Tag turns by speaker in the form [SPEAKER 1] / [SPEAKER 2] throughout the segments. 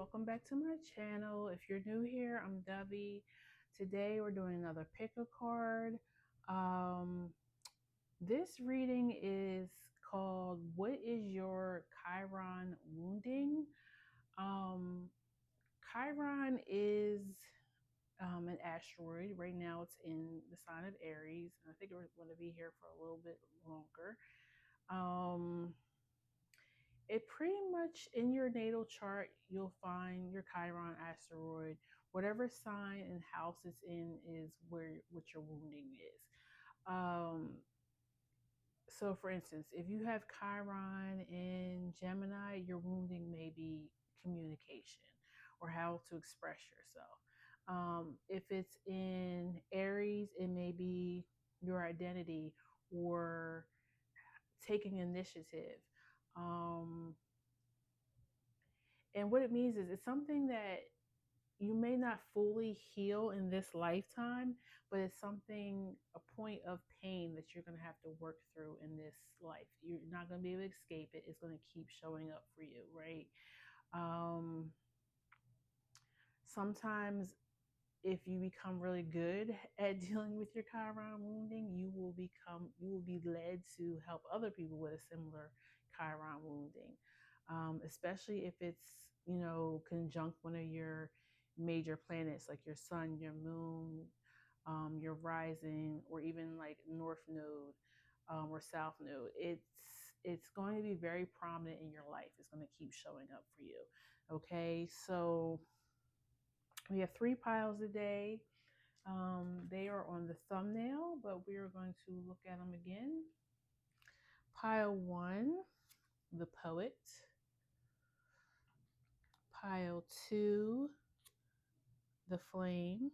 [SPEAKER 1] welcome back to my channel. If you're new here, I'm Dovey. Today we're doing another pick a card. Um, this reading is called What is Your Chiron Wounding? Um, Chiron is an asteroid. Right now it's in the sign of Aries, and I think we're going to be here for a little bit longer. It pretty much in your natal chart, you'll find your Chiron asteroid. Whatever sign and house it's in is where what your wounding is. So, for instance, if you have Chiron in Gemini, your wounding may be communication or how to express yourself. If it's in Aries, it may be your identity or taking initiative. Um, And what it means is it's something that you may not fully heal in this lifetime, but it's something, a point of pain that you're going to have to work through in this life. You're not going to be able to escape it. It's going to keep showing up for you, right? Um, Sometimes if you become really good at dealing with your Chiron wounding, you will be led to help other people with a similar Chiron wounding, especially if it's conjunct one of your major planets like your sun, your moon, your rising, or even like north node or south node. It's going to be very prominent in your life. It's going to keep showing up for you. Okay, so we have 3 piles a day. They are on the thumbnail, but we are going to look at them again. Pile 1, the poet. Pile 2, the flame.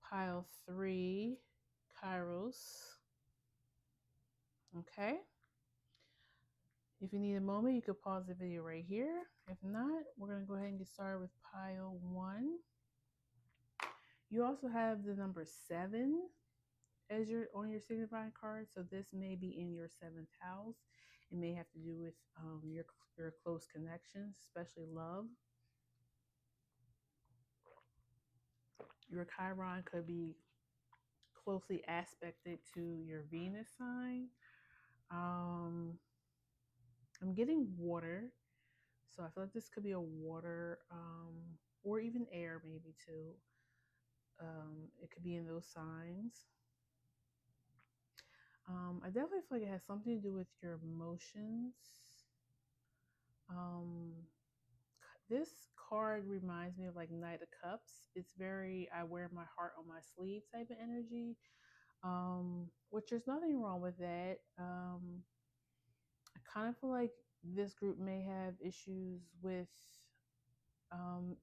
[SPEAKER 1] Pile 3, Kairos. Okay. If you need a moment, you could pause the video right here. If not, we're going to go ahead and get started with pile 1. You also have the number 7 as your on your signifying card, so this may be in your 7th house. It may have to do with your close connections, especially love. Your Chiron could be closely aspected to your Venus sign. I'm getting water, so I feel like this could be a water or even air, maybe too. It could be in those signs. I definitely feel like it has something to do with your emotions. This card reminds me of like Knight of Cups. It's very, I wear my heart on my sleeve type of energy, which there's nothing wrong with that. I kind of feel like this group may have issues with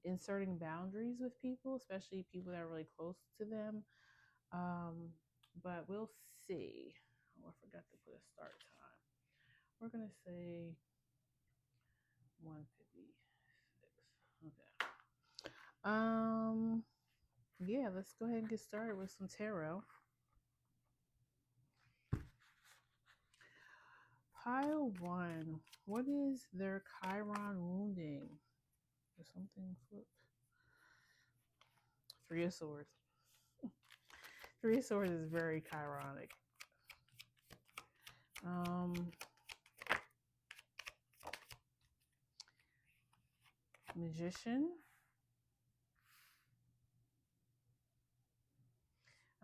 [SPEAKER 1] inserting boundaries with people, especially people that are really close to them. But we'll see. Oh, I forgot to put a start time. We're going to say 1:56. Okay. Yeah, let's go ahead and get started with some tarot. Pile 1. What is their Chiron wounding? Or something flip. 3 of Swords. 3 of Swords is very Chironic. Magician.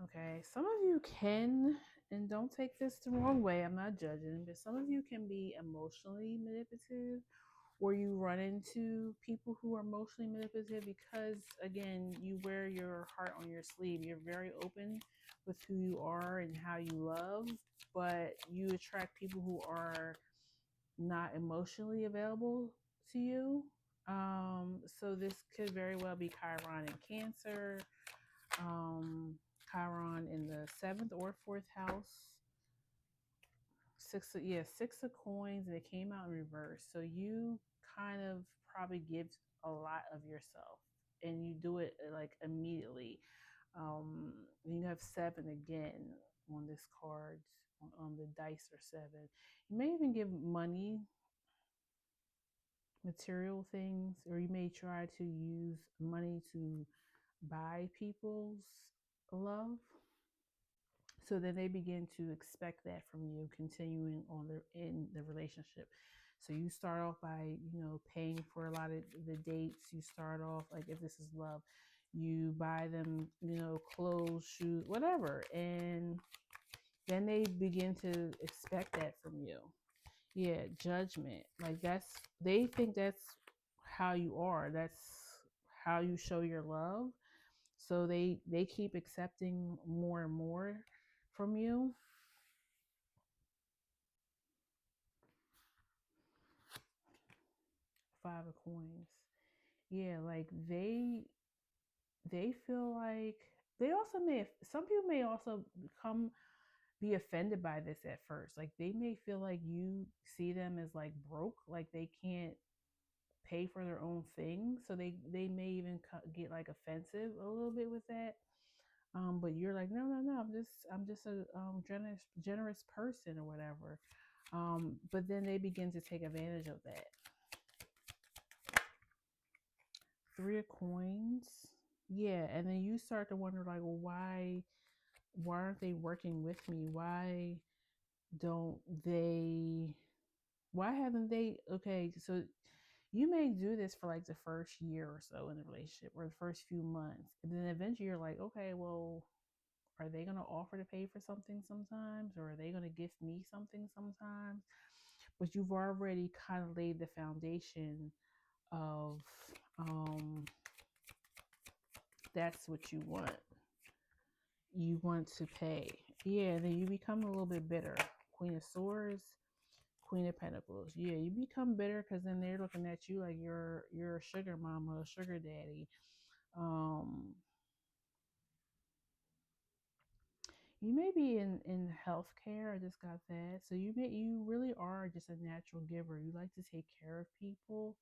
[SPEAKER 1] Okay, some of you can, and don't take this the wrong way, I'm not judging, but some of you can be emotionally manipulative, or you run into people who are emotionally manipulative because, again, you wear your heart on your sleeve. You're very open with who you are and how you love, but you attract people who are not emotionally available to you. So this could very well be Chiron in Cancer, Chiron in the 7th or 4th house. 6 of coins, and it came out in reverse. So you kind of probably give a lot of yourself, and you do it like immediately. You have 7 again on this card, on the dice or 7. You may even give money material things, or you may try to use money to buy people's love. So then they begin to expect that from you, continuing on in the relationship. So you start off by, paying for a lot of the dates. You start off like, if this is love, you buy them, clothes, shoes, whatever, and then they begin to expect that from you. Yeah, judgment. Like, they think that's how you are. That's how you show your love. So they keep accepting more and more from you. Five of coins. Yeah, like they feel like they also may, some people may also come be offended by this at first. Like, they may feel like you see them as like broke, like they can't pay for their own things, so they may even get like offensive a little bit with that. But you're like, no, no, no, I'm just a generous person or whatever. But then they begin to take advantage of that. Three of coins. Yeah, and then you start to wonder, like, well, why aren't they working with me? Don't they why haven't they okay, so you may do this for like the first year or so in the relationship, or the first few months. And then eventually you're like, okay, well, are they going to offer to pay for something sometimes? Or are they going to gift me something sometimes? But you've already kind of laid the foundation of that's what you want. You want to pay. Yeah, then you become a little bit bitter. Queen of Swords, Queen of Pentacles. Yeah, you become bitter because then they're looking at you like you're a sugar mama, a sugar daddy. Um, you may be in healthcare. I just got that. So you really are just a natural giver. You like to take care of people.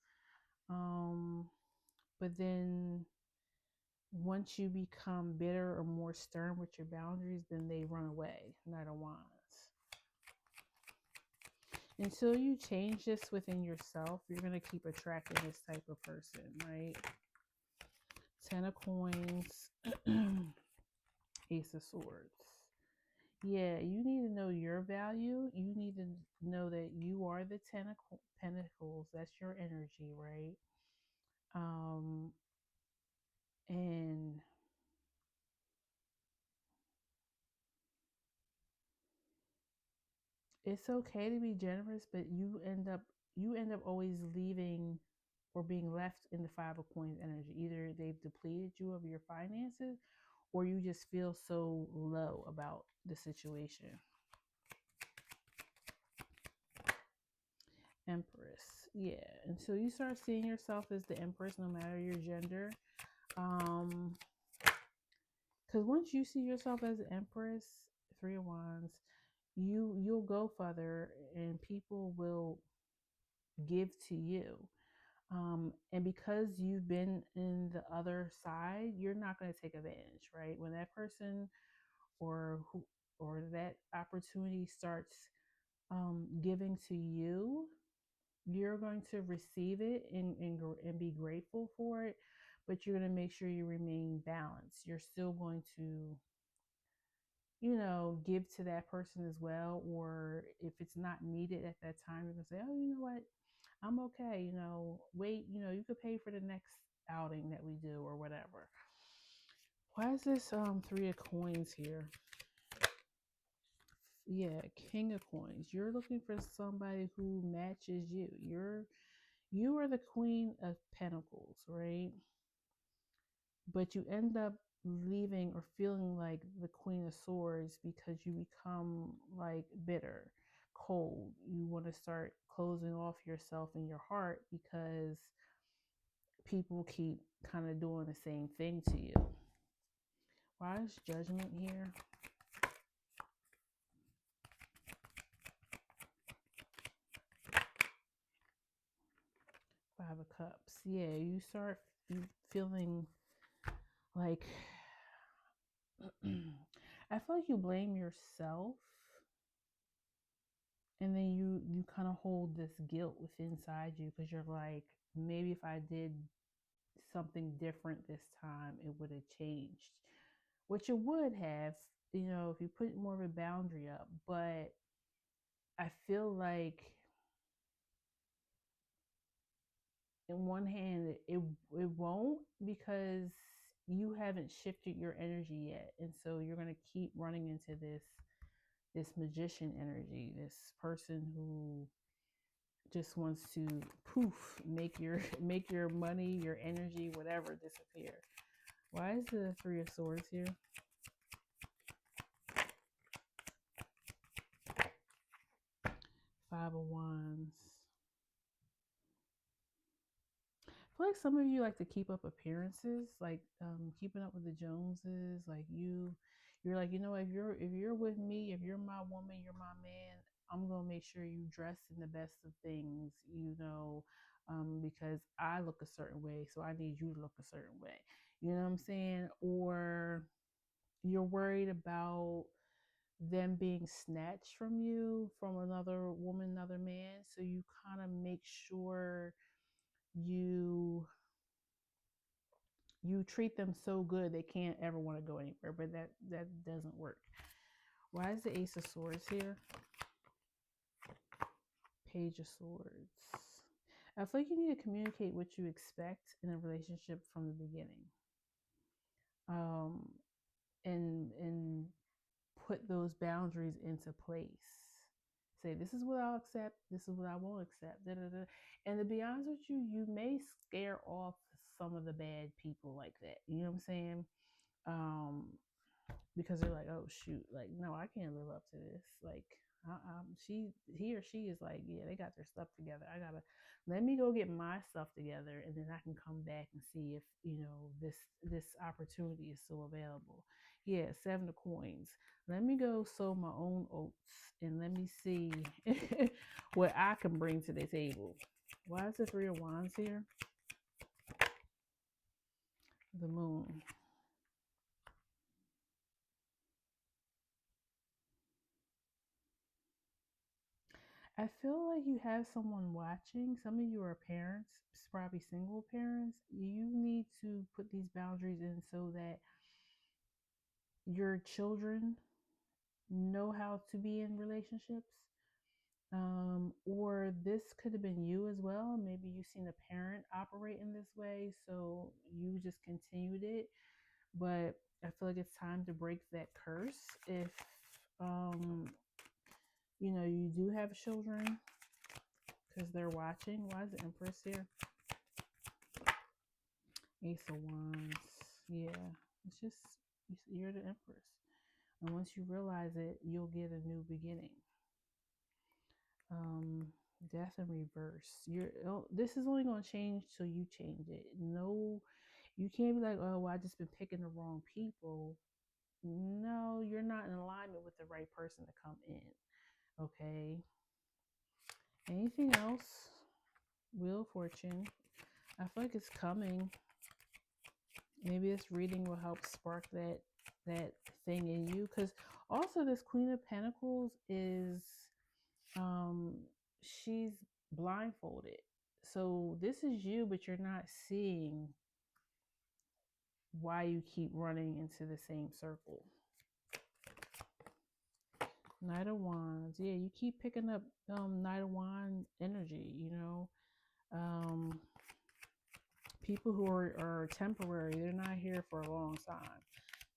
[SPEAKER 1] Um, but then once you become bitter or more stern with your boundaries, then they run away. Knight of Wands. Until you change this within yourself, you're going to keep attracting this type of person, right? Ten of Coins, Ace of Swords. Yeah, you need to know your value. You need to know that you are the Ten of Pentacles. That's your energy, right? And it's okay to be generous, but you end up always leaving or being left in the Five of Coins energy. Either they've depleted you of your finances, or you just feel so low about the situation. Empress. Yeah. Until you start seeing yourself as the Empress, no matter your gender. Because once you see yourself as the Empress, Three of Wands, you'll go further, and people will give to you. And because you've been in the other side, you're not going to take advantage, right? When that person or that opportunity starts giving to you, you're going to receive it and be grateful for it, but you're going to make sure you remain balanced. You're still going to, give to that person as well. Or if it's not needed at that time, you're going to say, oh, you know what? I'm okay. Wait, you could pay for the next outing that we do or whatever. Why is this Three of Coins here? Yeah, King of Coins. You're looking for somebody who matches you. You are the Queen of Pentacles, right? But you end up leaving or feeling like the Queen of Swords because you become like bitter, cold. You want to start closing off yourself and your heart because people keep kind of doing the same thing to you. Why is Judgment here? Five of Cups. Yeah, you start feeling like I feel like you blame yourself, And then you kind of hold this guilt within inside you because you're like, maybe if I did something different this time, it would have changed, which it would have, if you put more of a boundary up. But I feel like, in one hand, it won't, because you haven't shifted your energy yet, and so you're going to keep running into this magician energy, this person who just wants to poof, make your money, your energy, whatever, disappear. Why is the Three of Swords here? Five of Wands. I feel like some of you like to keep up appearances, like keeping up with the Joneses. Like you're like, if you're with me, if you're my woman, you're my man. I'm gonna make sure you dress in the best of things, because I look a certain way, so I need you to look a certain way. You know what I'm saying? Or you're worried about them being snatched from you, from another woman, another man. So you kind of make sure you you treat them so good they can't ever want to go anywhere, but that doesn't work. Why is the Ace of Swords here? Page of Swords. I feel like you need to communicate what you expect in a relationship from the beginning, and put those boundaries into place. Say, this is what I'll accept, this is what I won't accept, da, da, da. And to be honest with you, you may scare off some of the bad people like that. You know what I'm saying? Um, because they're like, oh shoot, like, no, I can't live up to this. Like, he or she is like, yeah, they got their stuff together. Let me go get my stuff together, and then I can come back and see if this opportunity is still available. Yeah, Seven of Coins. Let me go sow my own oats, and let me see what I can bring to the table. Why is the Three of Wands here? The Moon. I feel like you have someone watching. Some of you are parents, probably single parents. You need to put these boundaries in so that your children know how to be in relationships. Or this could have been you as well. Maybe you've seen a parent operate in this way, so you just continued it. But I feel like it's time to break that curse. If you do have children, because they're watching. Why is the Empress here? Ace of Wands. Yeah, it's just, you're the Empress. And once you realize it, you'll get a new beginning. Death in reverse. This is only going to change till you change it. No, you can't be like, oh, well, I just been picking the wrong people. No, you're not in alignment with the right person to come in. Okay. Anything else? Wheel of Fortune. I feel like it's coming. Maybe this reading will help spark that thing in you, because also this Queen of Pentacles is she's blindfolded, so this is you, but you're not seeing why you keep running into the same circle. Knight of Wands. Yeah, you keep picking up Knight of Wands energy, people who are temporary, they're not here for a long time.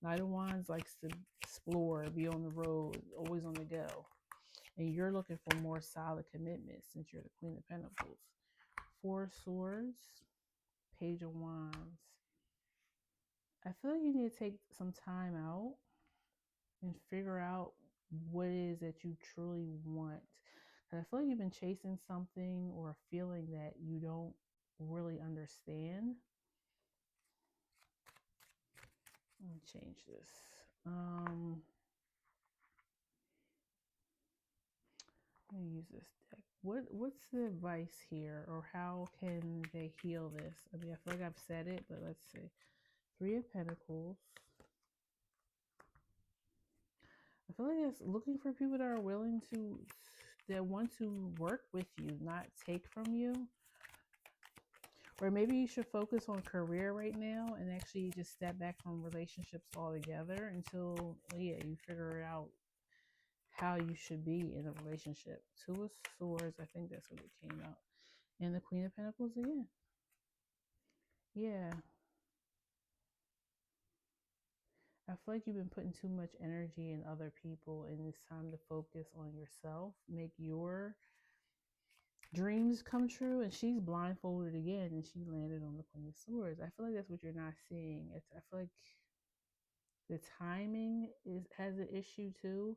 [SPEAKER 1] Knight of Wands likes to explore, be on the road, always on the go. And you're looking for more solid commitment since you're the Queen of Pentacles. Four of Swords, Page of Wands. I feel like you need to take some time out and figure out what it is that you truly want. And I feel like you've been chasing something or a feeling that you don't really understand. Let me change this. Let me use this deck. What's the advice here, or how can they heal this? I mean, I feel like I've said it, but let's see. Three of Pentacles. I feel like it's looking for people that are willing to that want to work with you, not take from you. Or maybe you should focus on career right now and actually just step back from relationships altogether until, yeah, you figure out how you should be in a relationship. Two of Swords, I think that's what it came out. And the Queen of Pentacles again. Yeah. I feel like you've been putting too much energy in other people, and it's time to focus on yourself. Make your dreams come true. And she's blindfolded again, and she landed on the Queen of Swords. I feel like that's what you're not seeing. I feel like the timing has an issue too.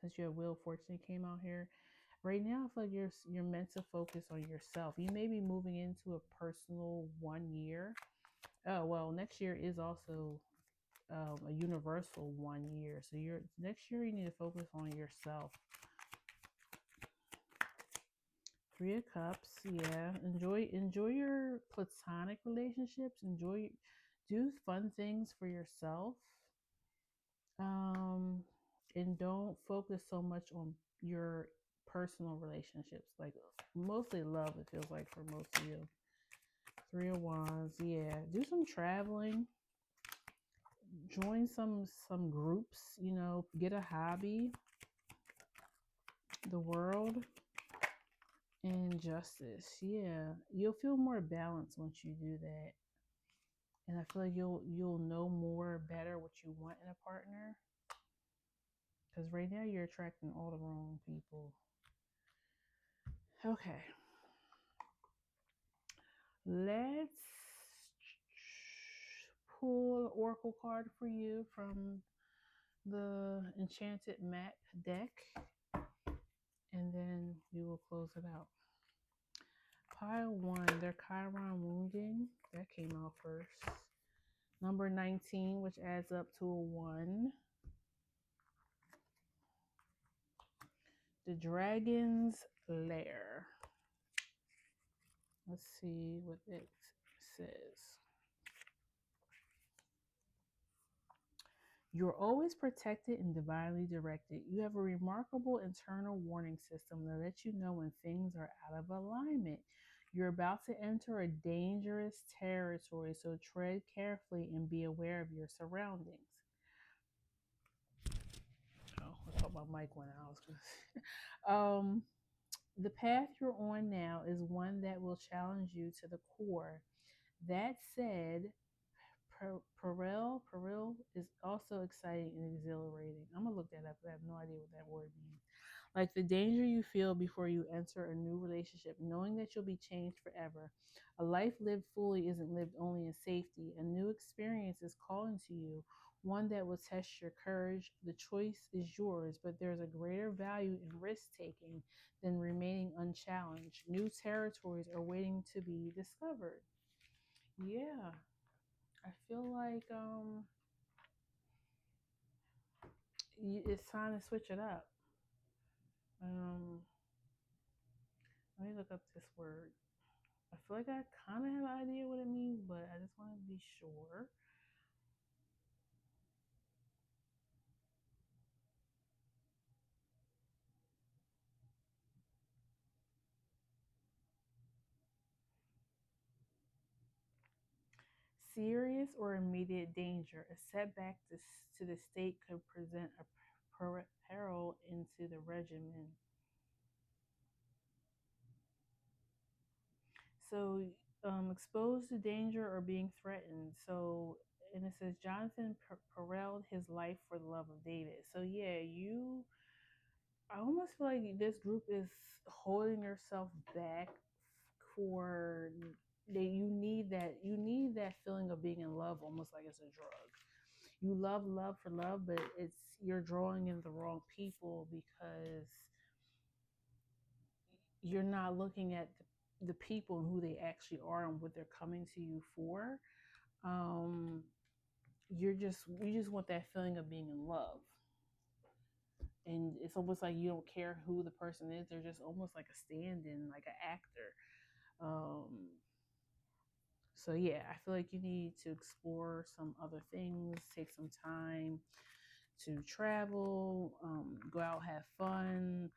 [SPEAKER 1] Since your Wheel of Fortune came out here, right now I feel like you're meant to focus on yourself. You may be moving into a personal 1 year. Oh well, next year is also a universal 1 year. So you're next year you need to focus on yourself. Three of Cups, yeah. Enjoy your platonic relationships. Do fun things for yourself. Um, and don't focus so much on your personal relationships. Like mostly love, it feels like for most of you. Three of Wands, yeah. Do some traveling. Join some groups. Get a hobby. The World. And Justice, yeah. You'll feel more balanced once you do that. And I feel like you'll know more better what you want in a partner. Because right now you're attracting all the wrong people. Okay. Let's pull an oracle card for you from the Enchanted Mat deck. And then we will close it out. Pile 1, their Chiron wounding. That came out first. Number 19, which adds up to a 1. The Dragon's Lair. Let's see what it says. You're always protected and divinely directed. You have a remarkable internal warning system that lets you know when things are out of alignment. You're about to enter a dangerous territory, so tread carefully and be aware of your surroundings. Oh, I thought my mic went out. The path you're on now is one that will challenge you to the core. That said, Peril is also exciting and exhilarating. I'm gonna look that up. I have no idea what that word means. Like the danger you feel before you enter a new relationship, knowing that you'll be changed forever. A life lived fully isn't lived only in safety. A new experience is calling to you, one that will test your courage. The choice is yours, but there's a greater value in risk taking than remaining unchallenged. New territories are waiting to be discovered. Yeah. I feel like it's time to switch it up. Let me look up this word. I feel like I kind of have an idea what it means, but I just want to be sure. Serious or immediate danger. A setback to the state could present a peril into the regimen. So, exposed to danger or being threatened. So, and it says Jonathan periled his life for the love of David. So, yeah, I almost feel like this group is holding yourself back for that you need that feeling of being in love almost like it's a drug. You love for love, but you're drawing in the wrong people because you're not looking at the people and who they actually are and what they're coming to you for. Um, you just want that feeling of being in love. And it's almost like you don't care who the person is. They're just almost like a stand-in, like an actor. So yeah, I feel like you need to explore some other things, take some time, to travel, go out, have fun,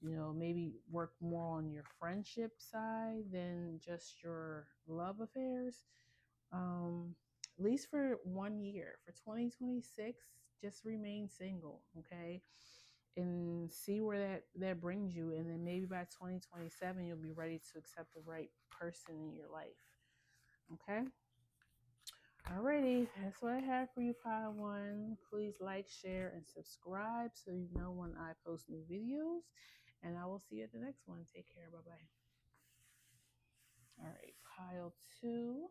[SPEAKER 1] maybe work more on your friendship side than just your love affairs. Um, at least for 1 year, for 2026, just remain single, okay? And see where that brings you. And then maybe by 2027, you'll be ready to accept the right person in your life, okay? Alrighty, that's what I have for you, Pile One. Please like, share, and subscribe so you know when I post new videos. And I will see you at the next one. Take care. Bye bye. All right, Pile Two.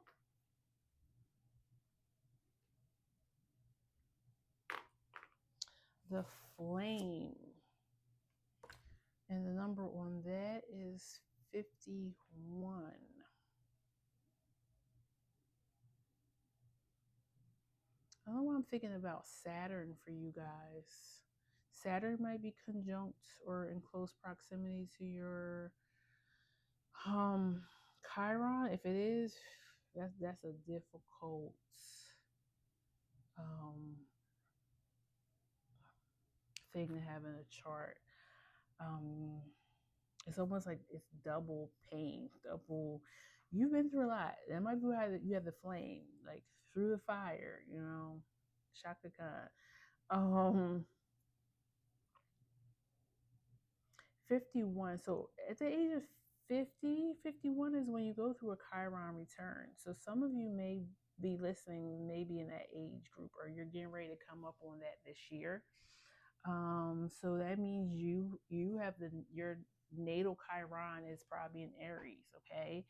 [SPEAKER 1] The Flame. And the number on that is 51. I don't know why I'm thinking about Saturn for you guys. Saturn might be conjunct or in close proximity to your Chiron. If it is, that's a difficult thing to have in a chart. It's almost like it's double pain, double. You've been through a lot. That might be why you have the flame, like through the fire. Shaka Khan. 51. So at the age of 50, 51 is when you go through a Chiron return. So some of you may be listening, maybe in that age group, or you're getting ready to come up on that this year. So that means you have your natal Chiron is probably in Aries, okay?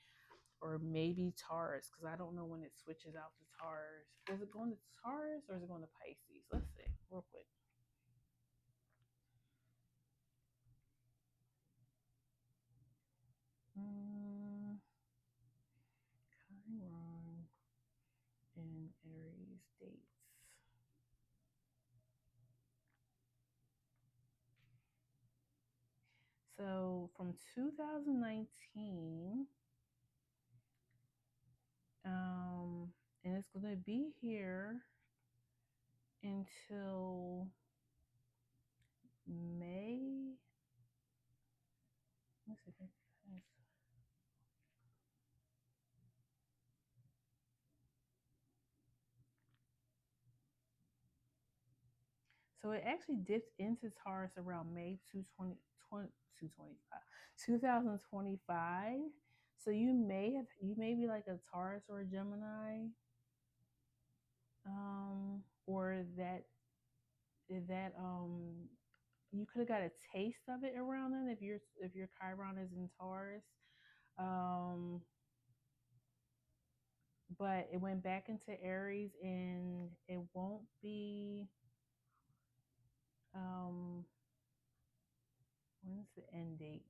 [SPEAKER 1] Or maybe Taurus, because I don't know when it switches out to Taurus. Is it going to Taurus or is it going to Pisces? Let's see, real quick. Chiron and Aries dates. So from 2019, and it's going to be here until May. Let's see. So it actually dipped into Taurus around May 2025. So you may be like a Taurus or a Gemini, or that you could have got a taste of it around then if your Chiron is in Taurus. But it went back into Aries and it won't be when's the end date?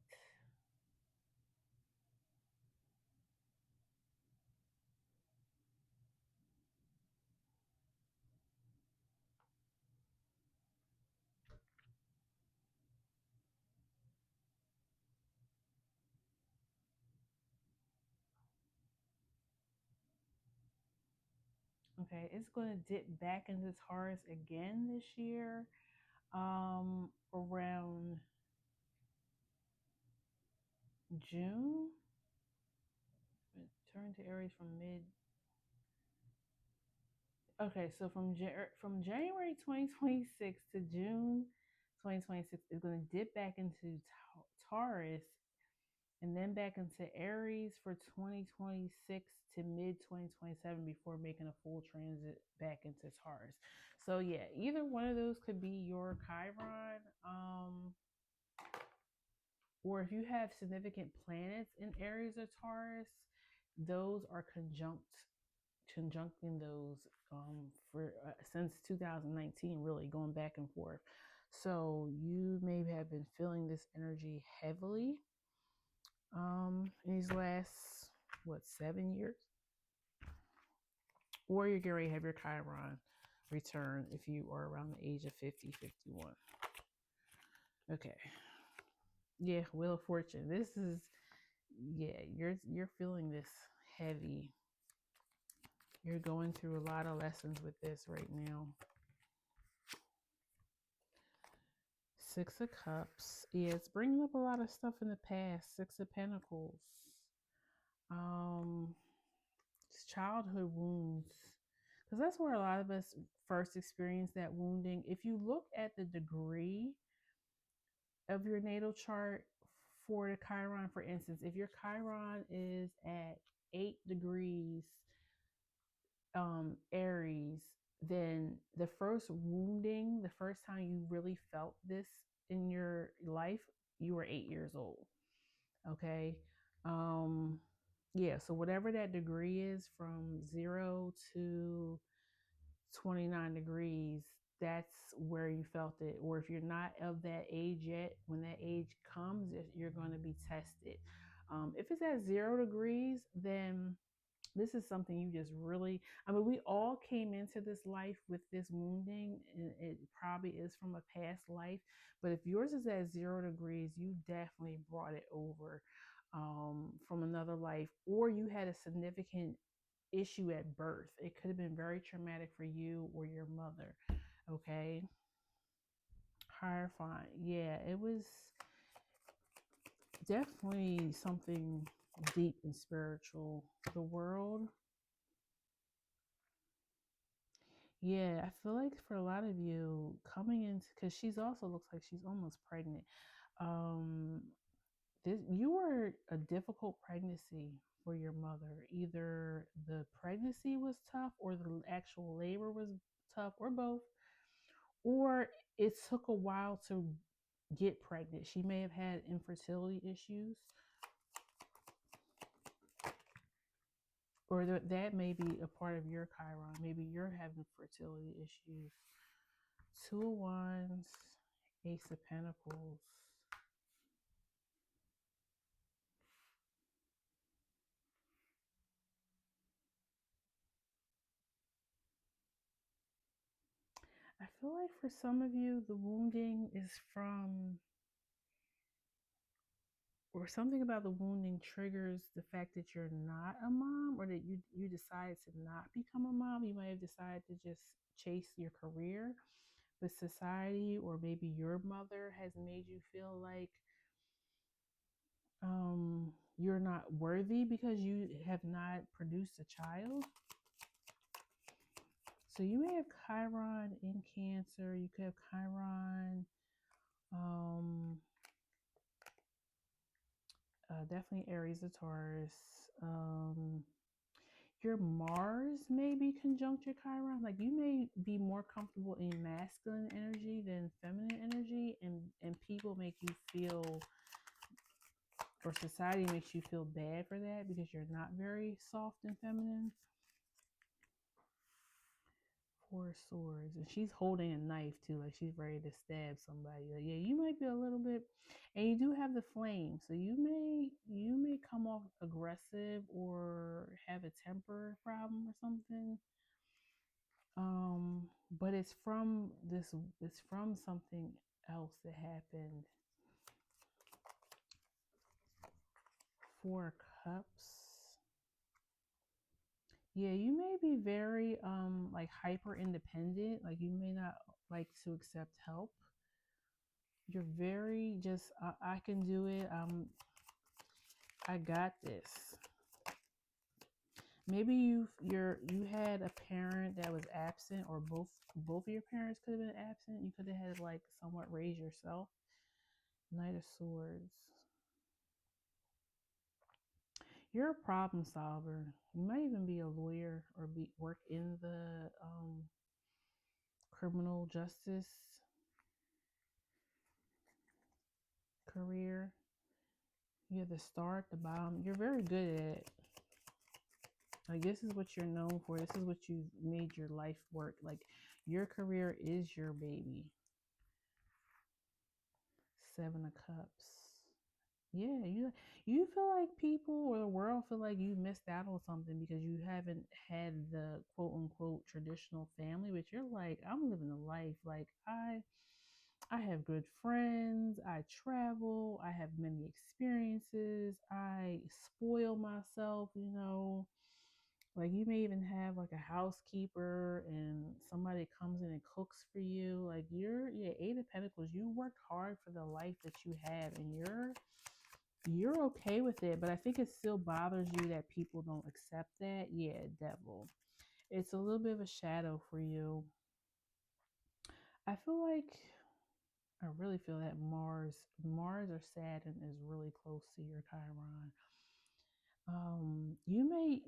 [SPEAKER 1] Okay, it's going to dip back into Taurus again this year, around June. Turn to Aries from mid. Okay, so from January 2026 to June 2026, it's going to dip back into Taurus and then back into Aries for 2026 to mid 2027 before making a full transit back into Taurus. So yeah, either one of those could be your Chiron. Or if you have significant planets in Aries or Taurus, those are conjuncting those for since 2019, really going back and forth. So you may have been feeling this energy heavily in these last 7 years, or you're getting ready to have your Chiron return if you are around the age of 50, 51. Okay. Yeah, Wheel of Fortune. This is, yeah, you're feeling this heavy. You're going through a lot of lessons with this right now. Six of Cups. Yeah, it's bringing up a lot of stuff in the past. Six of Pentacles. Um, it's childhood wounds. Because that's where a lot of us first experience that wounding. If you look at the degree of your natal chart for the Chiron, for instance, if your Chiron is at 8 degrees Aries, then the first wounding, the first time you really felt this in your life, you were 8 years old. Okay. Um, yeah, so whatever that degree is from 0 to 29 degrees, that's where you felt it. Or if you're not of that age yet, when that age comes, you're going to be tested. If it's at 0 degrees, then this is something you just really, I mean, we all came into this life with this wounding, and it probably is from a past life. But if yours is at 0 degrees, you definitely brought it over from another life, or you had a significant issue at birth. It could have been very traumatic for you or your mother. Okay. Horrifying. Yeah, it was definitely something deep and spiritual. The world. Yeah, I feel like for a lot of you coming into, because she's also looks like she's almost pregnant. Um, this you were a difficult pregnancy for your mother. Either the pregnancy was tough, or the actual labor was tough, or both, or it took a while to get pregnant. She may have had infertility issues, or that may be a part of your Chiron. Maybe you're having fertility issues. Two of Wands, Ace of Pentacles. I feel like for some of you, the wounding is from, or something about the wounding triggers the fact that you're not a mom, or that you decided to not become a mom. You might have decided to just chase your career, but society or maybe your mother has made you feel like you're not worthy because you have not produced a child. So you may have Chiron in Cancer. You could have Chiron, definitely Aries or Taurus. Your Mars may be conjunct your Chiron. Like you may be more comfortable in masculine energy than feminine energy, and people make you feel, or society makes you feel bad for that because you're not very soft and feminine. Four Swords, and she's holding a knife too, like she's ready to stab somebody. Like, yeah, you might be a little bit, and you do have the flame, so you may come off aggressive or have a temper problem or something. But it's from this. It's from something else that happened. Four Cups. Yeah, you may be very like hyper independent. Like you may not like to accept help. You're very just I can do it. I got this. Maybe you had a parent that was absent, or both of your parents could have been absent. You could have had like somewhat raised yourself. Knight of Swords. You're a problem solver. You might even be a lawyer or be work in the criminal justice career. You have the Star at the bottom. You're very good at it. Like this is what you're known for. This is what you made your life work. Like your career is your baby. Seven of Cups. Yeah, you feel like people or the world feel like you missed out on something because you haven't had the quote unquote traditional family, but you're like, I'm living a life. Like I have good friends, I travel, I have many experiences, I spoil myself, Like you may even have like a housekeeper and somebody comes in and cooks for you. Like you're, yeah, Eight of Pentacles, you worked hard for the life that you have and you're okay with it, but I think it still bothers you that people don't accept that. Yeah, Devil. It's a little bit of a shadow for you. I feel like I really feel that Mars or Saturn is really close to your Chiron. You may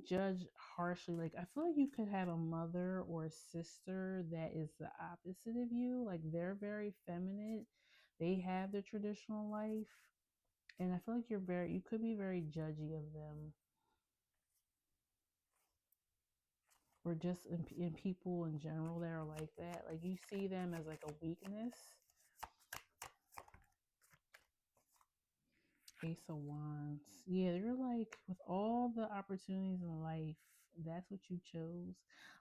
[SPEAKER 1] judge harshly. Like I feel like you could have a mother or a sister that is the opposite of you. Like they're very feminine. They have the traditional life. And I feel like you could be very judgy of them. Or just in people in general that are like that. Like you see them as like a weakness. Ace of Wands. Yeah, you're like with all the opportunities in life, that's what you chose.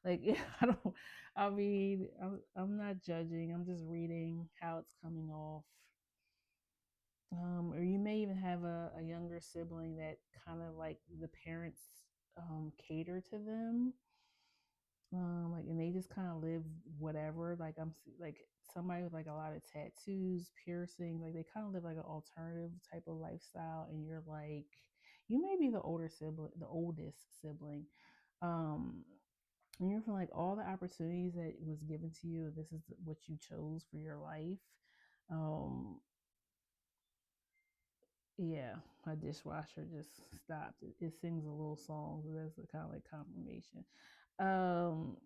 [SPEAKER 1] Like I don't. I mean, I'm not judging. I'm just reading how it's coming off. Or you may even have a younger sibling that kind of like the parents cater to them. Like and they just kind of live whatever. Like like somebody with like a lot of tattoos, piercing, like they kind of live like an alternative type of lifestyle, and you're like, you may be the older sibling, the oldest sibling, um, and you're from like all the opportunities that was given to you. This is what you chose for your life. Um, yeah, my dishwasher just stopped. It sings a little song, so that's kind of like confirmation. Um,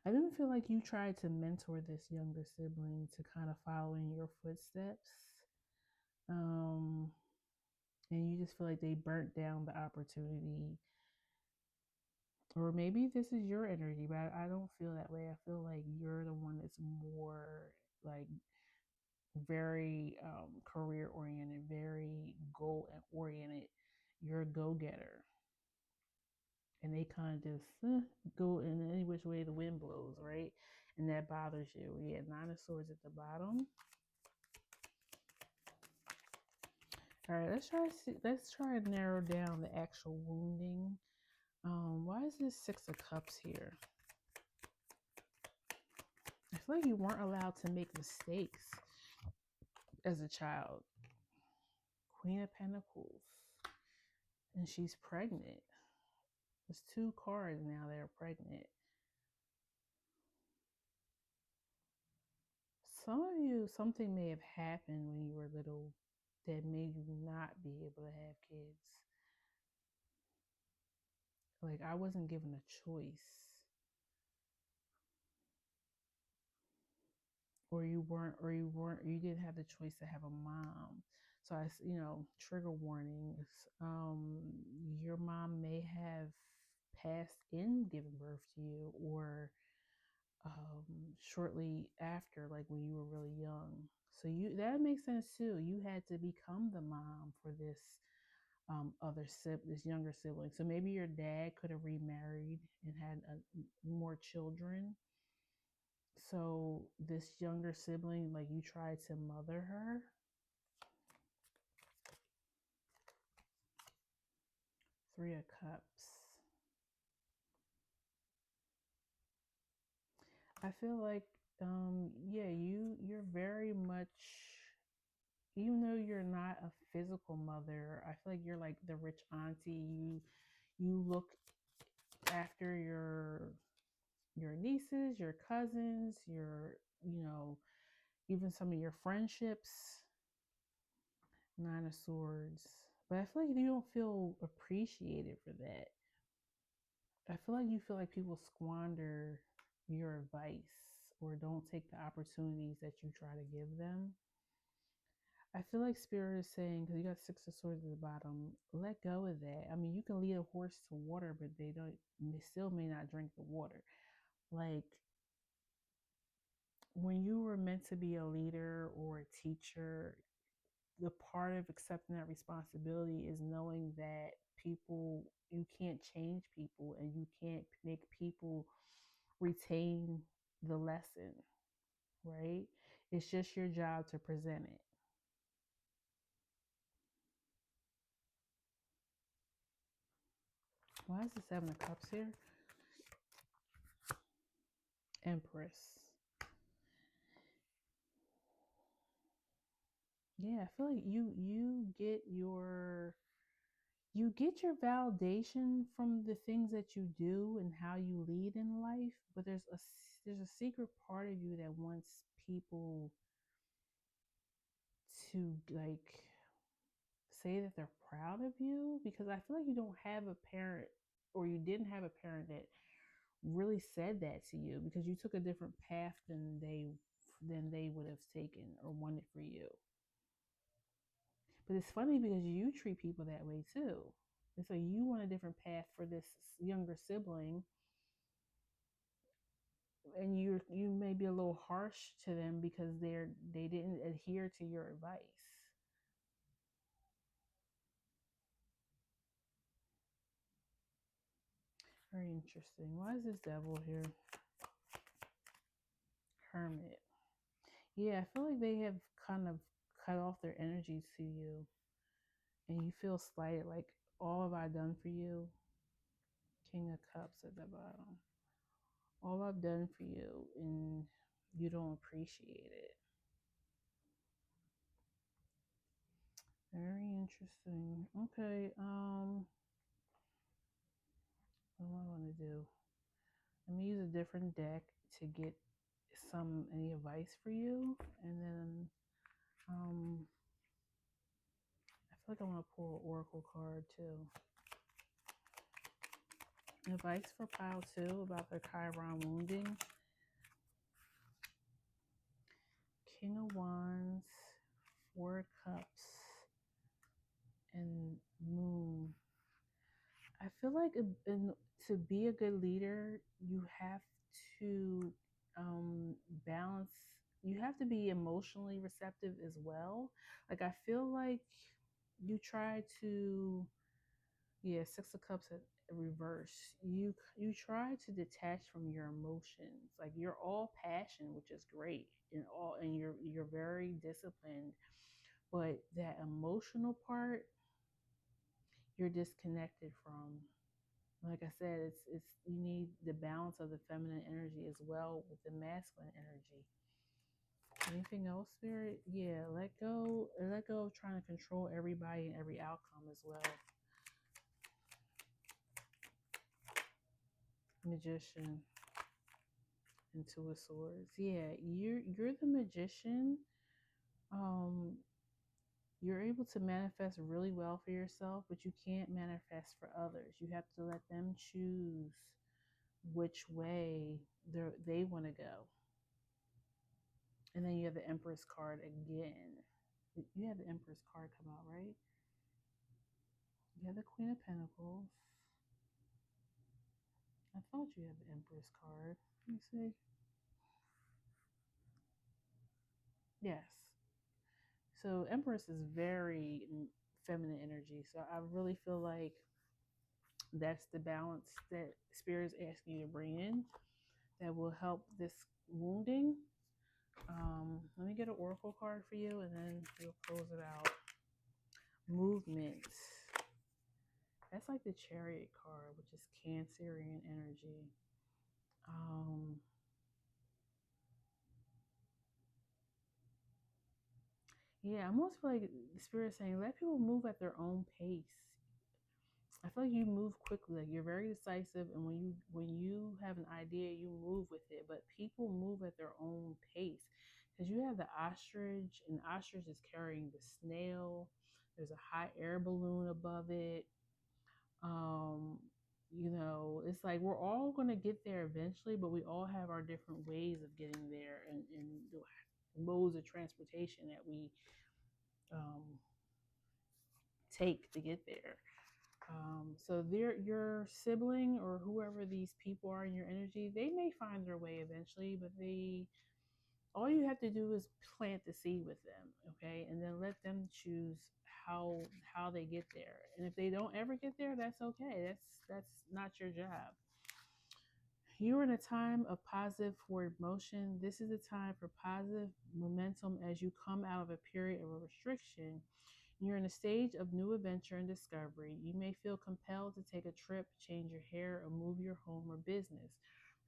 [SPEAKER 1] I do feel like you tried to mentor this younger sibling to kind of follow in your footsteps. Um, and you just feel like they burnt down the opportunity. Or maybe this is your energy, but I don't feel that way. I feel like you're the one that's more like very career oriented, very goal oriented. You're a go getter. And they kind of just go in any which way the wind blows, right? And that bothers you. We had Nine of Swords at the bottom. All right, let's try and narrow down the actual wounding. Why is this Six of Cups here? I feel like you weren't allowed to make mistakes as a child. Queen of Pentacles. And she's pregnant. There's two cards now that are pregnant. Some of you, something may have happened when you were little that made you not be able to have kids. Like I wasn't given a choice. You didn't have the choice to have a mom. So trigger warnings. Your mom may have passed in giving birth to you, or shortly after, like when you were really young. So that makes sense too. You had to become the mom for this this younger sibling. So maybe your dad could have remarried and had more children. So this younger sibling, like you tried to mother her. Three of Cups. I feel like, yeah, you're very much, even though you're not a physical mother, I feel like you're like the rich auntie. You look after your nieces, your cousins, even some of your friendships. Nine of Swords. But I feel like you don't feel appreciated for that. I feel like you feel like people squander your advice or don't take the opportunities that you try to give them. I feel like Spirit is saying, because you got Six of Swords at the bottom, let go of that. I mean, you can lead a horse to water, but they still may not drink the water. Like, when you were meant to be a leader or a teacher, the part of accepting that responsibility is knowing that you can't change people and you can't make people retain the lesson, right? It's just your job to present it. Why is the Seven of Cups here? Empress. Yeah, I feel like you get your validation from the things that you do and how you lead in life, but there's a secret part of you that wants people to like say that they're proud of you, because I feel like you don't have a parent, or you didn't have a parent that really said that to you, because you took a different path than they would have taken or wanted for you. But it's funny because you treat people that way too. And so you want a different path for this younger sibling, and you may be a little harsh to them because they didn't adhere to your advice. Very interesting. Why is this devil here? Hermit. Yeah, I feel like they have kind of cut off their energies to you, and you feel slighted, like, all have I done for you? King of Cups at the bottom. All I've done for you, and you don't appreciate it. Very interesting. Okay, what do I want to do? Let me use a different deck to get any advice for you, and then I feel like I want to pull an oracle card too. Advice for pile 2 about their Chiron wounding. King of Wands, Four of Cups, and Moon. I feel like to be a good leader, you have to balance. You have to be emotionally receptive as well. Like, I feel like you try to, yeah, Six of Cups at reverse. You try to detach from your emotions. Like, you're all passion, which is great, and you're very disciplined, but that emotional part you're disconnected from. Like I said, it's you need the balance of the feminine energy as well with the masculine energy. Anything else, Spirit? Yeah, let go of trying to control everybody and every outcome as well. Magician and Two of Swords. Yeah, you're the magician. Um, you're able to manifest really well for yourself, but you can't manifest for others. You have to let them choose which way they want to go. And then you have the Empress card again. You have the Empress card come out, right? You have the Queen of Pentacles. I thought you had the Empress card. Let me see. Yes. So Empress is very feminine energy. So I really feel like that's the balance that Spirit is asking you to bring in that will help this wounding. Let me get an oracle card for you, and then we'll close it out. Movement. That's like the Chariot card, which is Cancerian energy. Yeah, I almost feel like the Spirit saying, let people move at their own pace. I feel like you move quickly, like you're very decisive, and when you have an idea, you move with it. But people move at their own pace, because you have the ostrich, and the ostrich is carrying the snail. There's a hot air balloon above it. Um, it's like we're all gonna get there eventually, but we all have our different ways of getting there, and the modes of transportation that we um, take to get there. So your sibling or whoever these people are in your energy, they may find their way eventually, but all you have to do is plant the seed with them, okay, and then let them choose how they get there. And if they don't ever get there, that's okay. That's not your job. You're in a time of positive forward motion. This is a time for positive momentum as you come out of a period of restriction. You're in a stage of new adventure and discovery. You may feel compelled to take a trip, change your hair, or move your home or business.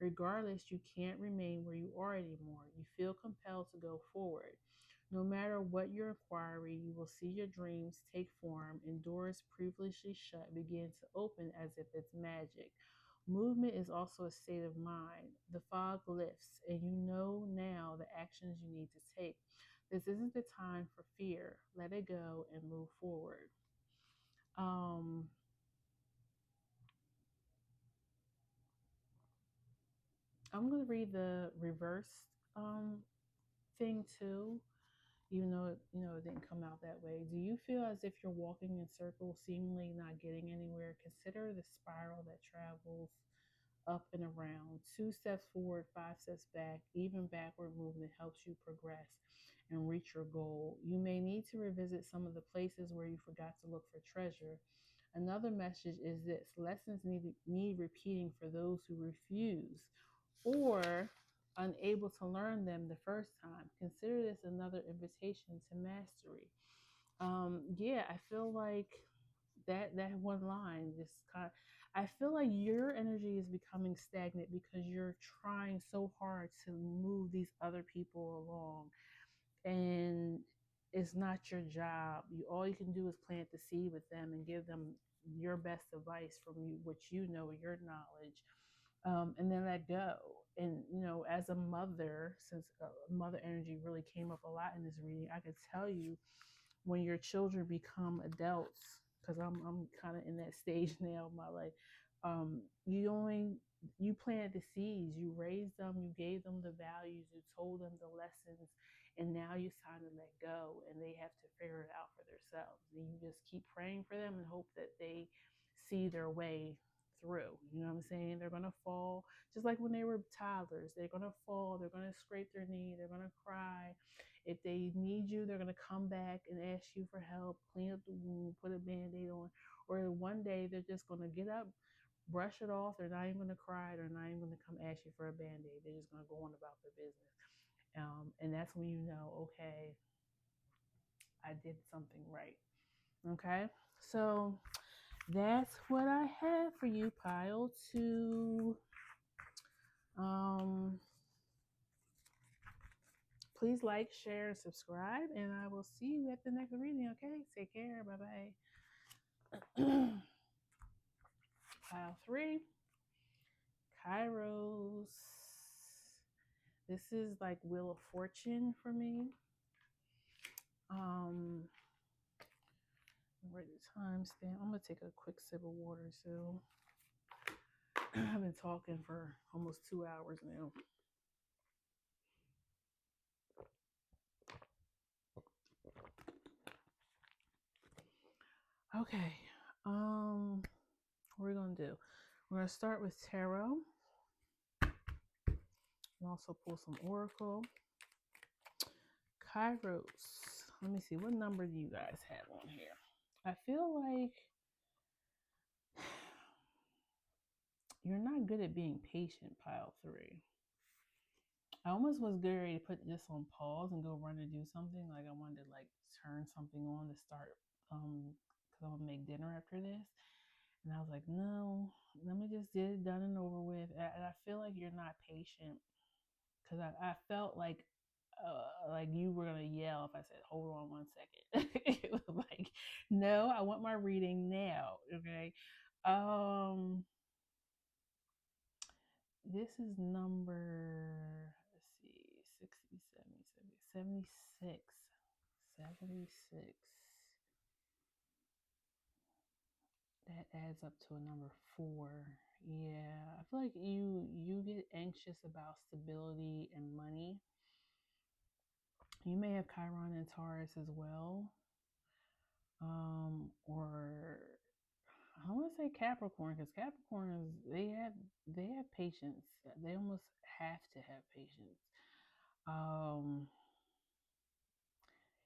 [SPEAKER 1] Regardless, you can't remain where you are anymore. You feel compelled to go forward. No matter what your inquiry, you will see your dreams take form and doors previously shut begin to open as if it's magic. Movement is also a state of mind. The fog lifts, and you know now the actions you need to take. This isn't the time for fear. Let it go and move forward. Um, I'm going to read the reverse um, thing too, even though it didn't come out that way. Do you feel as if you're walking in circles, seemingly not getting anywhere? Consider the spiral that travels up and around. 2 steps forward, 5 steps back. Even backward movement helps you progress and reach your goal. You may need to revisit some of the places where you forgot to look for treasure. Another message is this: lessons need repeating for those who refuse or unable to learn them the first time. Consider this another invitation to mastery. Yeah, I feel like that one line just kind of, I feel like your energy is becoming stagnant because you're trying so hard to move these other people along, and it's not your job. All you can do is plant the seed with them and give them your best advice from you, what you know, your knowledge, and then let go. And as a mother, since mother energy really came up a lot in this reading, I could tell you when your children become adults, because I'm kind of in that stage now of my life. You planted the seeds, you raised them, you gave them the values, you told them the lessons, and now it's time to let go, and they have to figure it out for themselves. And you just keep praying for them and hope that they see their way through. You know what I'm saying? They're gonna fall, just like when they were toddlers. They're gonna fall. They're gonna scrape their knee. They're gonna cry. If they need you, they're gonna come back and ask you for help, clean up the wound, put a band-aid on. Or one day they're just gonna get up, brush it off. They're not even gonna cry. They're not even gonna come ask you for a band-aid. They're just gonna go on about their business. And that's when you know, okay, I did something right. Okay, so that's what I have for you, pile two. Please like, share, and subscribe, and I will see you at the next reading. Okay, take care. Bye bye. Pile three, Kairos. This is like Wheel of Fortune for me. Write the timestamp. I'm gonna take a quick sip of water. So I've been talking for almost 2 hours now. Okay. What we're gonna do? We're gonna start with tarot. And also pull some oracle. Kairos. Let me see. What number do you guys have on here? I feel like you're not good at being patient, pile three. I almost was getting ready to put this on pause and go run to do something. Like I wanted to like turn something on to start because I'm gonna make dinner after this. And I was like, no, let me just get it done and over with. And I feel like you're not patient because I felt like you were gonna yell if I said, hold on 1 second. It was like, no, I want my reading now. Okay. This is number, let's see, 60, 70, 76. 76. That adds up to a number 4. Yeah, I feel like you get anxious about stability and money. You may have Chiron and Taurus as well. Or I don't want to say Capricorn, because Capricorns, they have patience. They almost have to have patience.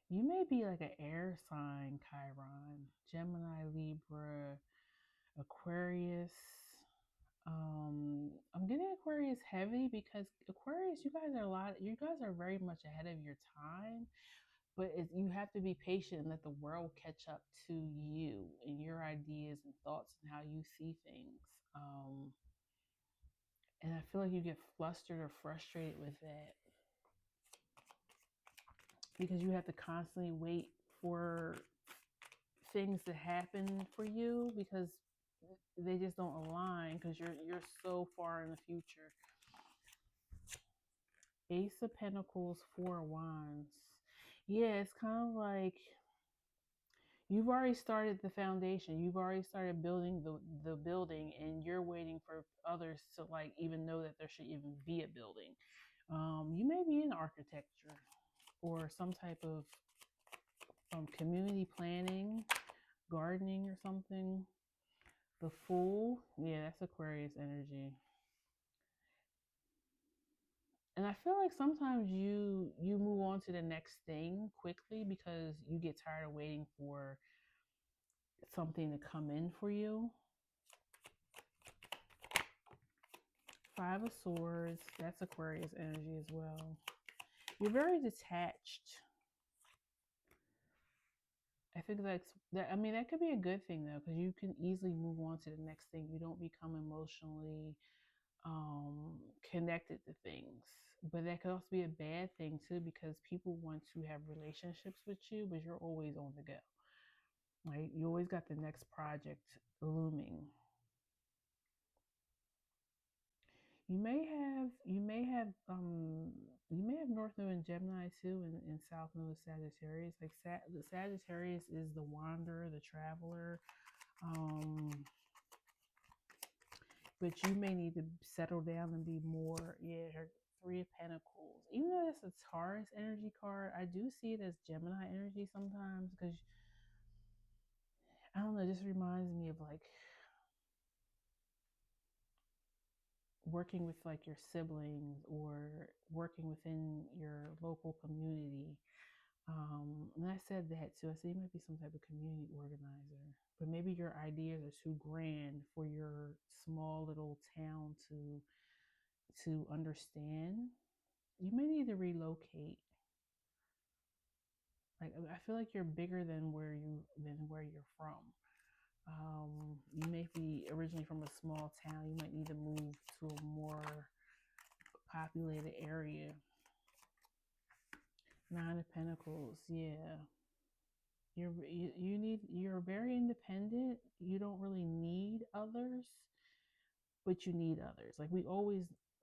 [SPEAKER 1] You may be like an air sign, Chiron, Gemini, Libra, Aquarius. I'm getting Aquarius heavy because Aquarius, you guys are very much ahead of your time. but you have to be patient and let the world catch up to you and your ideas and thoughts and how you see things. Um, and I feel like you get flustered or frustrated with that because you have to constantly wait for things to happen for you because they just don't align because you're so far in the future. Ace of Pentacles, Four of Wands. Yeah, it's kind of like you've already started the foundation. You've already started building the building, and you're waiting for others to like even know that there should even be a building. You may be in architecture or some type of community planning, gardening, or something. The Fool, yeah, that's Aquarius energy. And I feel like sometimes you move on to the next thing quickly because you get tired of waiting for something to come in for you. Five of Swords, that's Aquarius energy as well. You're very detached. I think that's that. I mean, that could be a good thing though, because you can easily move on to the next thing. You don't become emotionally connected to things. But that could also be a bad thing too, because people want to have relationships with you, but you're always on the go. Right? You always got the next project looming. You may have North Node in Gemini too, and South Node Sagittarius. Like the Sagittarius is the wanderer, the traveler. But you may need to settle down and be more. Yeah, her Three of Pentacles. Even though it's a Taurus energy card, I do see it as Gemini energy sometimes because I don't know. It just reminds me of like working with like your siblings or working within your local community. And I said that too. I said you might be some type of community organizer, but maybe your ideas are too grand for your small little town to understand. You may need to relocate. Like I feel like you're bigger than where you're from. You may be originally from a small town. You might need to move to a more populated area. Nine of Pentacles, yeah. You're very independent. You don't really need others, but you need others. Like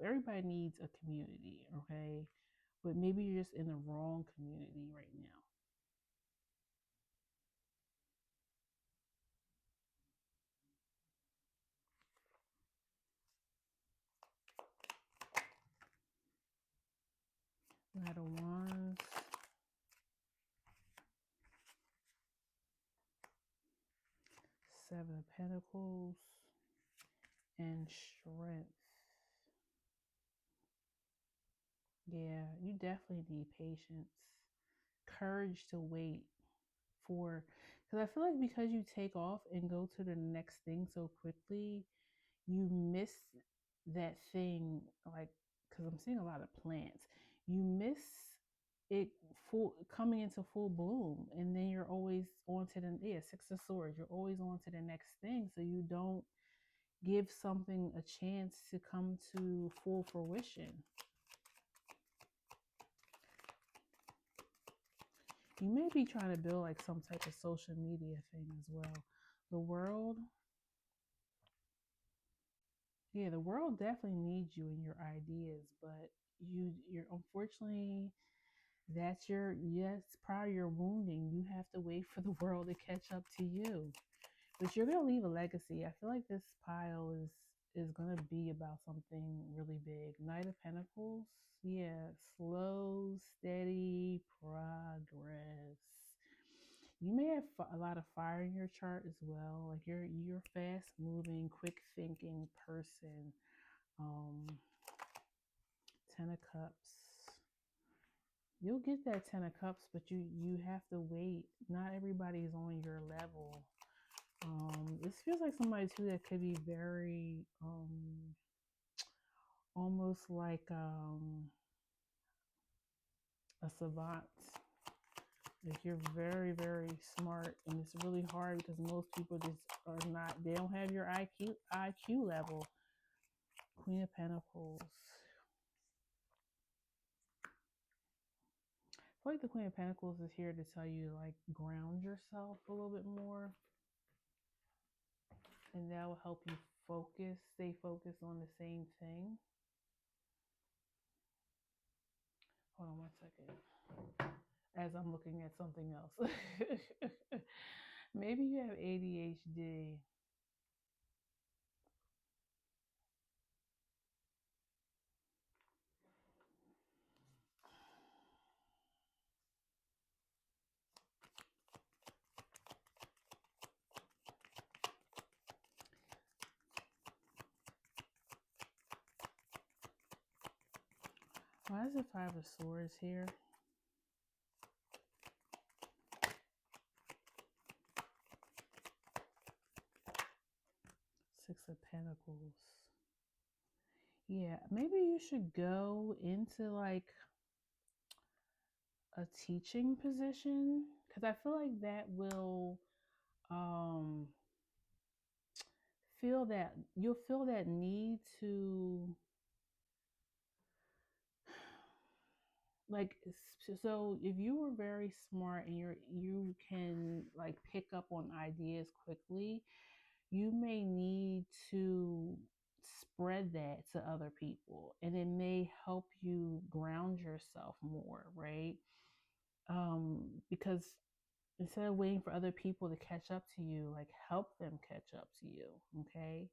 [SPEAKER 1] everybody needs a community, okay? But maybe you're just in the wrong community right now. Knight of Wands, Seven of Pentacles, and Strength. Yeah, you definitely need patience, courage to wait for, because I feel like because you take off and go to the next thing so quickly, you miss that thing. Like, because I'm seeing a lot of plants, you miss it full coming into full bloom, and then you're always on to the Six of Swords. You're always on to the next thing, so you don't give something a chance to come to full fruition. You may be trying to build like some type of social media thing as well. The world, yeah, the world definitely needs you and your ideas, but you're unfortunately yes, prior your wounding. You have to wait for the world to catch up to you. But you're gonna leave a legacy. I feel like this pile is gonna be about something really big. Knight of Pentacles, yeah, slow, steady progress. You may have a lot of fire in your chart as well. Like you're fast moving, quick thinking person. Um, Ten of Cups. You'll get that Ten of Cups, but you have to wait. Not everybody's on your level. This feels like somebody too that could be very almost like a savant. Like you're very, very smart, and it's really hard because most people just are not. They don't have your IQ level. Queen of Pentacles. I feel like the Queen of Pentacles is here to tell you like ground yourself a little bit more, and that will help you focus, stay focused on the same thing. Hold on one second. As I'm looking at something else. Maybe you have ADHD. Why is the Five of Swords here? Six of Pentacles. Yeah, maybe you should go into like a teaching position, because I feel like that will you'll feel that need to like, so if you were very smart and you can like pick up on ideas quickly, you may need to spread that to other people, and it may help you ground yourself more, right? Because instead of waiting for other people to catch up to you, like help them catch up to you. Okay.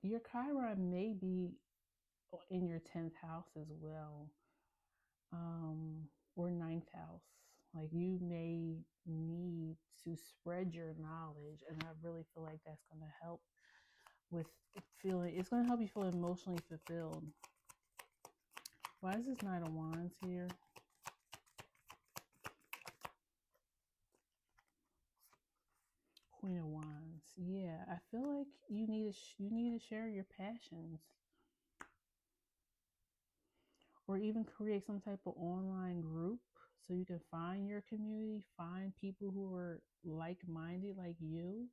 [SPEAKER 1] Your Chiron may be in your 10th house as well, or ninth house. Like you may need to spread your knowledge, and I really feel like that's going to help with feeling, it's going to help you feel emotionally fulfilled. Why is this Knight of Wands here? Queen of Wands. Yeah, I feel like you need to share your passions, or even create some type of online group so you can find your community, find people who are like-minded like you.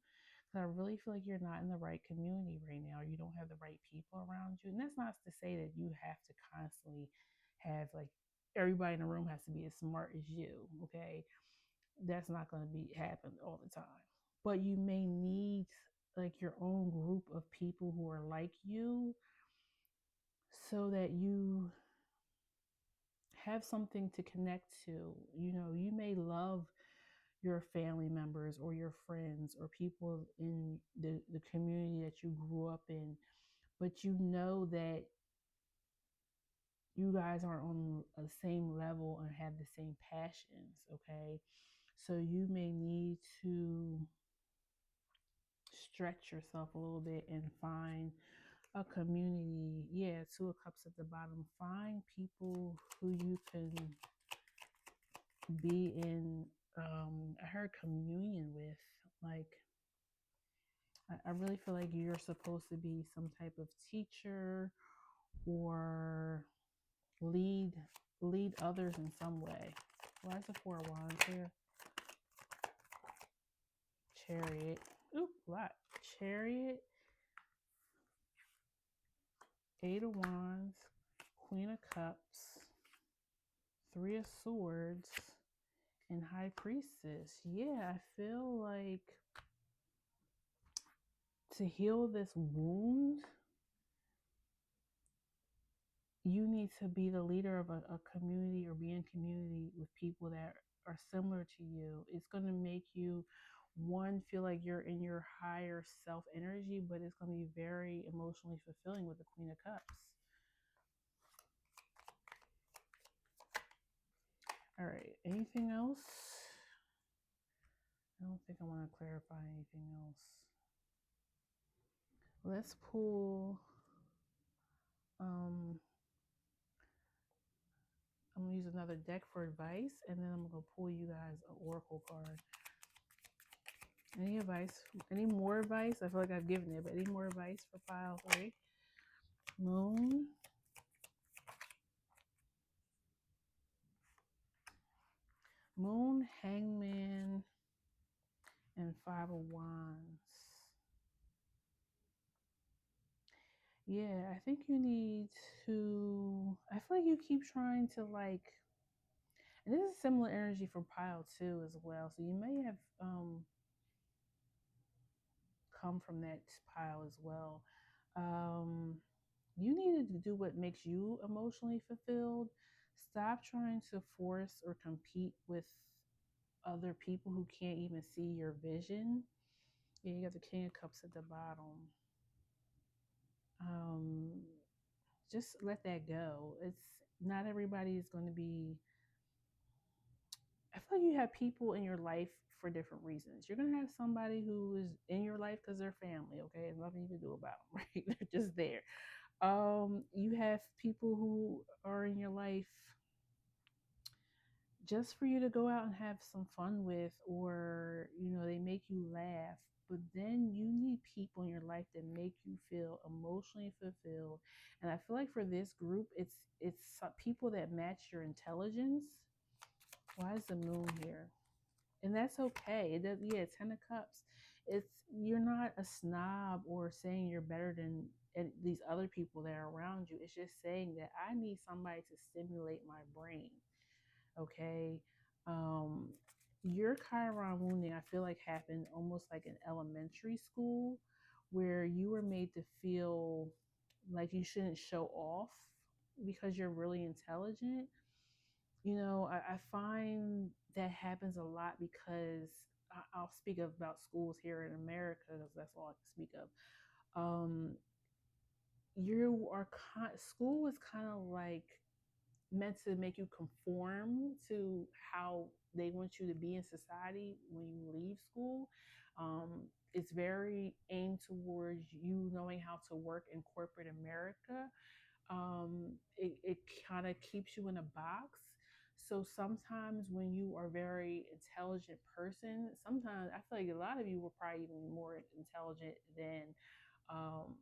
[SPEAKER 1] Because I really feel like you're not in the right community right now. You don't have the right people around you. And that's not to say that you have to constantly have like everybody in the room has to be as smart as you. Okay. That's not going to be happen all the time. But you may need like your own group of people who are like you, so that you have something to connect to. You know, you may love your family members or your friends or people in the community that you grew up in, but you know that you guys are on the same level and have the same passions. Okay. So you may need to stretch yourself a little bit and find a community. Yeah, Two of Cups at the bottom. Find people who you can be in, I heard communion with. Like, I really feel like you're supposed to be some type of teacher or lead others in some way. Why is the Four of Wands here? Chariot. Ooh, a lot. Chariot. Eight of Wands. Queen of Cups. Three of Swords. And High Priestess. Yeah, I feel like to heal this wound, you need to be the leader of a community, or be in community with people that are similar to you. It's going to make you, one, feel like you're in your higher self energy, but it's going to be very emotionally fulfilling with the Queen of Cups. All right, anything else? I don't think I want to clarify anything else. Let's pull, I'm going to use another deck for advice, and then I'm going to pull you guys an oracle card. Any advice? Any more advice? I feel like I've given it, but any more advice for pile 3? Moon. Moon, Hangman, and Five of Wands. Yeah, I think you need to. I feel like you keep trying to like, and this is similar energy for Pile too as well. So you may have come from that pile as well. Um, you need to do what makes you emotionally fulfilled. Stop trying to force or compete with other people who can't even see your vision. Yeah, you got the King of Cups at the bottom. Um, just let that go. It's not everybody is going to be. I feel like you have people in your life for different reasons. You're going to have somebody who is in your life because they're family, okay? There's nothing you can do about them, right? They're just there. You have people who are in your life just for you to go out and have some fun with, or they make you laugh. But then you need people in your life that make you feel emotionally fulfilled. And I feel like for this group, it's people that match your intelligence. Why is the moon here? And that's okay. It does, yeah, 10 of Cups. It's You're not a snob or saying you're better than these other people that are around you. It's just saying that I need somebody to stimulate my brain. Okay. Um, your Chiron wounding, I feel like happened almost like in elementary school, where you were made to feel like you shouldn't show off because you're really intelligent. I find that happens a lot because I'll speak about schools here in America because that's all I can speak of. Um, school is kind of like meant to make you conform to how they want you to be in society when you leave school. It's very aimed towards you knowing how to work in corporate America. It kind of keeps you in a box. So sometimes when you are a very intelligent person, sometimes I feel like a lot of you were probably even more intelligent than um,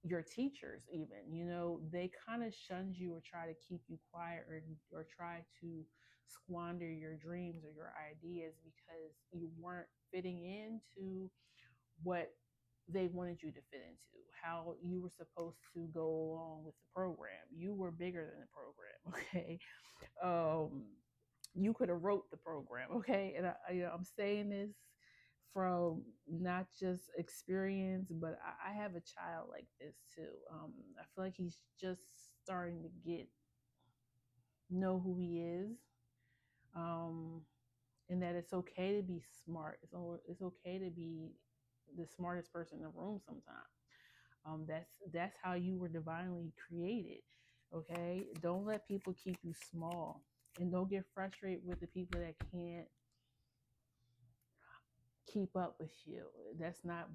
[SPEAKER 1] your teachers even. They kind of shunned you or try to keep you quiet, or try to squander your dreams or your ideas because you weren't fitting into what they wanted you to fit into, how you were supposed to go along with the program. You were bigger than the program. Okay. um you could have wrote the program. Okay. And I'm saying this from not just experience, but I have a child like this too. I feel like he's just starting to know who he is. um and that it's okay to be smart. It's okay to be the smartest person in the room sometimes. That's how you were divinely created. Okay, don't let people keep you small, and don't get frustrated with the people that can't keep up with you. That's not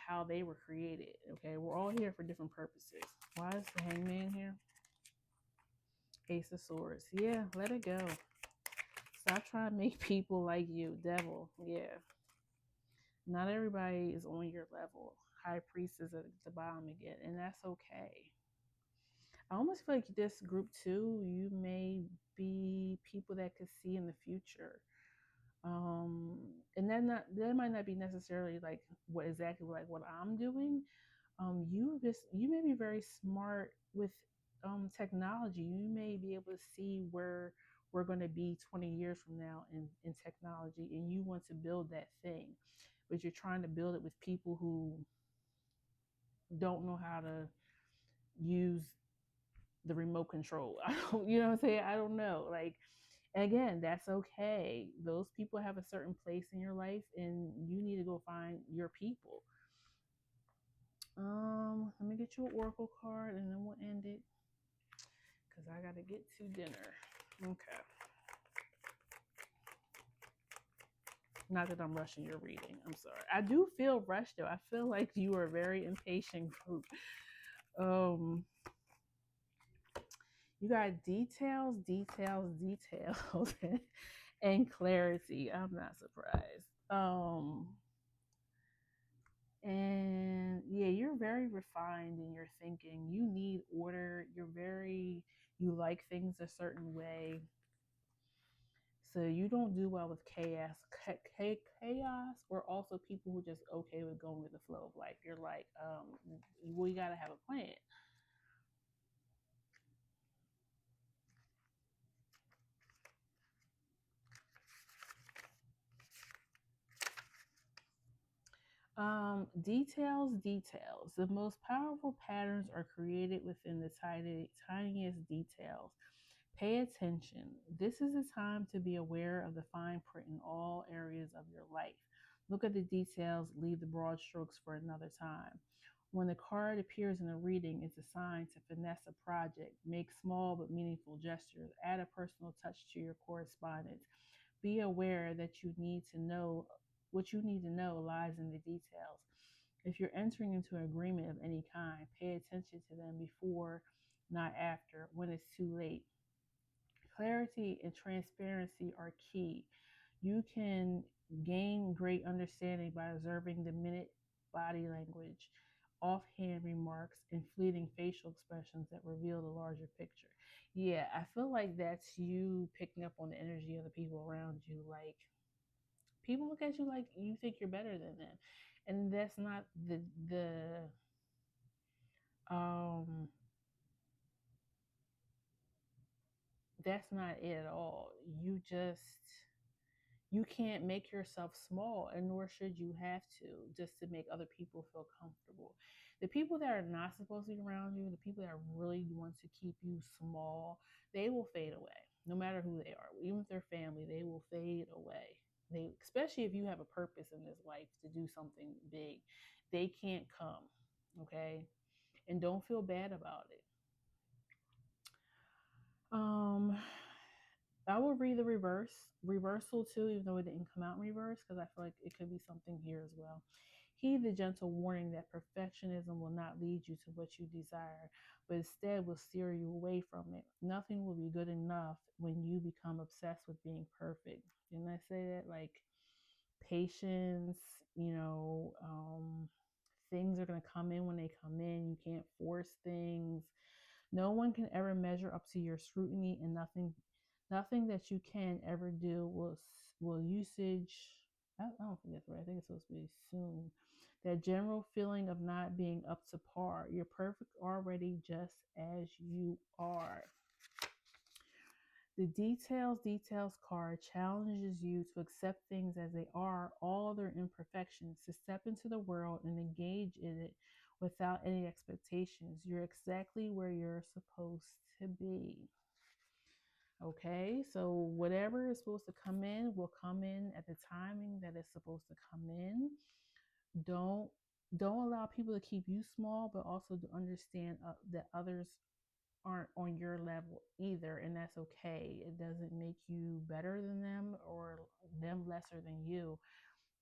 [SPEAKER 1] how they were created. Okay, we're all here for different purposes. Why is the Hangman here? Ace of Swords. Yeah, let it go. Stop trying to make people like you, devil. Yeah, not everybody is on your level. High Priestess at the bottom again, and that's okay. I almost feel like this group too, you may be people that could see in the future. Um, and that might not be necessarily like what I'm doing. You may be very smart with technology. You may be able to see where we're going to be 20 years from now in technology, and you want to build that thing, but you're trying to build it with people who don't know how to use the remote control. I don't, you know what I'm saying? I don't know. Like, again, that's okay. Those people have a certain place in your life, and you need to go find your people. Let me get you an oracle card, and then we'll end it because I gotta get to dinner. Okay. Not that I'm rushing your reading. I'm sorry. I do feel rushed though. I feel like you are a very impatient group. Um, you got details, details, details, and clarity. I'm not surprised. And yeah, you're very refined in your thinking. You need order. You like things a certain way. So you don't do well with chaos, or also people who just okay with going with the flow of life. You're like, we gotta have a plan. Details. The most powerful patterns are created within the tiniest details. Pay attention. This is a time to be aware of the fine print in all areas of your life. Look at the details, leave the broad strokes for another time. When the card appears in a reading, it's a sign to finesse a project, make small but meaningful gestures, add a personal touch to your correspondence. Be aware that you need to know what you need to know lies in the details. If you're entering into an agreement of any kind, pay attention to them before, not after, when it's too late. Clarity and transparency are key. You can gain great understanding by observing the minute body language, offhand remarks, and fleeting facial expressions that reveal the larger picture. Yeah, I feel like that's you picking up on the energy of the people around you. Like, people look at you like you think you're better than them. And that's not the um that's not it at all. You can't make yourself small, and nor should you have to, just to make other people feel comfortable. The people that are not supposed to be around you, the people that really want to keep you small, they will fade away, no matter who they are. Even if they're family, they will fade away. They, especially if you have a purpose in this life to do something big, they can't come. Okay, and don't feel bad about it. Um, I will read the reversal too, even though it didn't come out in reverse, because I feel like it could be something here as well. Heed the gentle warning that perfectionism will not lead you to what you desire, but instead will steer you away from it. Nothing will be good enough when you become obsessed with being perfect. Didn't I say that? Like patience, things are going to come in when they come in. You can't force things. No one can ever measure up to your scrutiny, and nothing that you can ever do will usage. I don't think that's right. I think it's supposed to be soon. That general feeling of not being up to par. You're perfect already, just as you are. The details card challenges you to accept things as they are, all their imperfections, to step into the world and engage in it without any expectations. You're exactly where you're supposed to be. Okay, so whatever is supposed to come in will come in at the timing that it's supposed to come in. Don't don't allow people to keep you small, but also to understand that others aren't on your level either, and that's okay. It doesn't make you better than them or them lesser than you.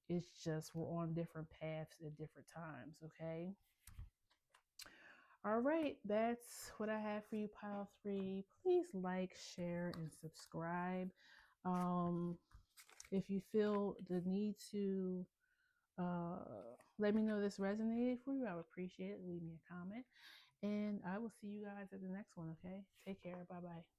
[SPEAKER 1] It's just we're on different paths at different times. Okay. All right, that's what I have for you, pile three. Please like, share, and subscribe. Um, if you feel the need to let me know this resonated for you, I would appreciate it. Leave me a comment. And I will see you guys at the next one, okay? Take care. Bye bye.